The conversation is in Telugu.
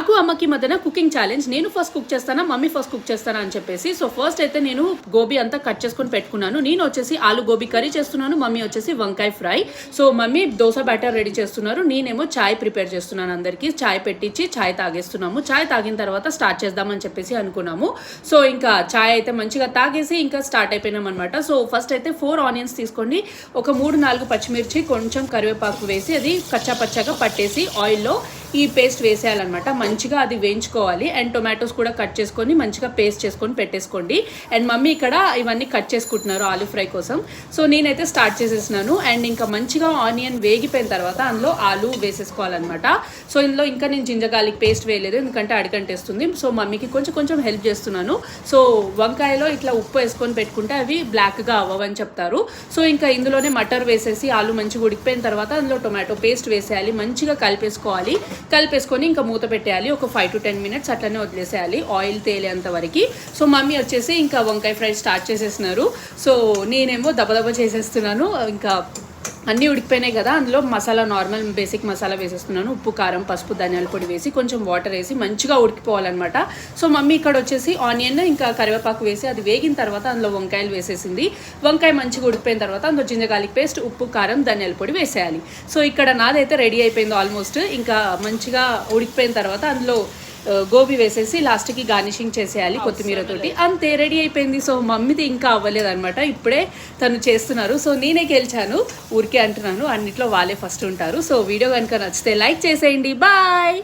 నాకు అమ్మకి మధ్యన కుకింగ్ ఛాలెంజ్. నేను ఫస్ట్ కుక్ చేస్తానా, మమ్మీ ఫస్ట్ కుక్ చేస్తానా అని చెప్పేసి. సో ఫస్ట్ అయితే నేను గోబీ అంతా కట్ చేసుకొని పెట్టుకున్నాను. నేను వచ్చేసి ఆలు గోబీ కర్రీ చేస్తున్నాను, మమ్మీ వచ్చేసి వంకాయ fry. So mummy dosa batter ready చేస్తున్నారు, నేనేమో చాయ్ ప్రిపేర్ చేస్తున్నాను. అందరికీ చాయ్ పెట్టించి చాయ్ తాగేస్తున్నాము. చాయ్ తాగిన తర్వాత స్టార్ట్ చేద్దామని చెప్పేసి అనుకున్నాము. సో ఇంకా చాయ్ అయితే మంచిగా తాగేసి ఇంకా స్టార్ట్ అయిపోయినాం అనమాట. సో ఫస్ట్ అయితే 4 ఆనియన్స్ తీసుకోండి, ఒక 3-4 పచ్చిమిర్చి, కొంచెం కరివేపాకు వేసి అది కచ్చా పచ్చగా పట్టేసి ఆయిల్లో ఈ పేస్ట్ వేసేయాలన్నమాట. మంచిగా అది వేయించుకోవాలి. అండ్ టొమాటోస్ కూడా కట్ చేసుకొని మంచిగా పేస్ట్ చేసుకొని పెట్టేసుకోండి. అండ్ మమ్మీ ఇక్కడ ఇవన్నీ కట్ చేసుకుంటున్నారు ఆలూ ఫ్రై కోసం. సో నేనైతే స్టార్ట్ చేసేసినాను. అండ్ ఇంకా మంచిగా ఆనియన్ వేగిపోయిన తర్వాత అందులో ఆలూ వేసేసుకోవాలన్నమాట. సో ఇందులో ఇంకా నేను జింజర్ గార్లిక్ పేస్ట్ వేయలేదు, ఎందుకంటే అడిగంటేస్తుంది. సో మమ్మీకి కొంచెం హెల్ప్ చేస్తున్నాను. సో వంకాయలో ఇట్లా ఉప్పు వేసుకొని పెట్టుకుంటే అవి బ్లాక్గా అవ్వవని చెప్తారు. సో ఇంకా ఇందులోనే మటర్ వేసేసి ఆలూ మంచిగా ఉడికిపోయిన తర్వాత అందులో టొమాటో పేస్ట్ వేసేయాలి, మంచిగా కలిపేసుకొని ఇంకా మూత పెట్టేయాలి. ఒక 5 to 10 minutes అట్లనే వదిలేసేయాలి ఆయిల్ తేలేంత వరకు. సో మమ్మీ వచ్చేసి ఇంకా వంకాయ ఫ్రై స్టార్ట్ చేసేసినారు. సో నేనేమో దబదబ చేసేస్తున్నాను. ఇంకా అన్నీ ఉడికిపోయినాయి కదా, అందులో మసాలా నార్మల్ బేసిక్ మసాలా వేసేస్తున్నాను. ఉప్పు, కారం, పసుపు, ధనియాల పొడి వేసి కొంచెం వాటర్ వేసి మంచిగా ఉడికిపోవాలన్నమాట. సో మమ్మీ ఇక్కడ వచ్చేసి ఆనియన్ ఇంకా కరివేపాకు వేసి అది వేగిన తర్వాత అందులో వంకాయలు వేసేసింది. వంకాయ మంచిగా ఉడికిపోయిన తర్వాత అందులో జింజర్ గార్లిక్ పేస్ట్, ఉప్పు, కారం, ధనియాల పొడి వేసేయాలి. సో ఇక్కడ నాదైతే రెడీ అయిపోయింది ఆల్మోస్ట్. ఇంకా మంచిగా ఉడికిపోయిన తర్వాత అందులో గోబీ వేసేసి లాస్ట్కి గార్నిషింగ్ చేసేయాలి కొత్తిమీరతోటి. అంతే, రెడీ అయిపోయింది. సో మమ్మీది ఇంకా అవ్వలేదన్నమాట, ఇప్పుడే తను చేస్తున్నారు. సో నేనే గెలిచాను, ఊరికే అంటున్నాను, అన్నిట్లో వాళ్ళే ఫస్ట్ ఉంటారు. సో వీడియో కనుక నచ్చితే లైక్ చేసేయండి. బాయ్.